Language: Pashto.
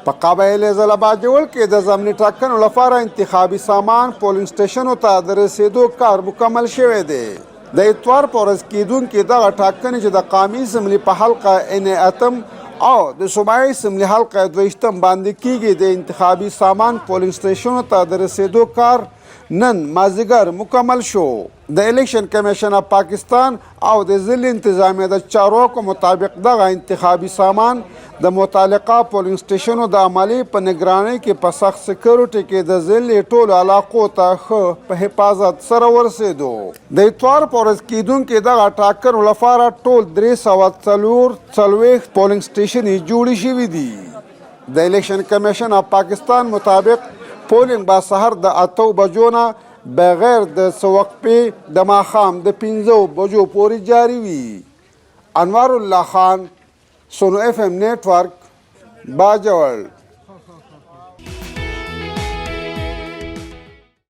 په قبایل ضلع باجوړ کې د ضمني ټاکنو لپاره انتخابي سامان پولینګ سټیشنو ته د رسیدو کار مکمل شوی دی. د اتوار په ورځ کېدونکې دغه ټاکنې چې د قامي اسمبلي په حلقه اتم او د صوبایي اسمبلي حلقه 22 باندې کېږي. د انتخابي سامان پولینګ سټیشنو ته د رسیدو کار نن مازدیګر مکمل شو. د الیکشن کمیشن اف پاکستان او د ضلع انتظامیه د چارواکو مطابق دغه انتخابي سامان د متعلقه پولینګ سټیشنو د عملي په نگرانۍ کې په سخت سکیورټي کې د ضلع ټولو علاقو ته ښه په حفاظت سره ورسېدو. د اتوار په ورځ کېدونکې دغه ټاکنو لپاره ټول 340 پولینګ سټیشنې جوړې شوي دي. د الیکشن کمیشن اف پاکستان مطابق پولینګ به سهار د 8 بجو نه بغیر د وقفې د ماښام د 5 بجو پورې جاري وي. انوار الله خان، سونو FM نیټورک، باجوړ.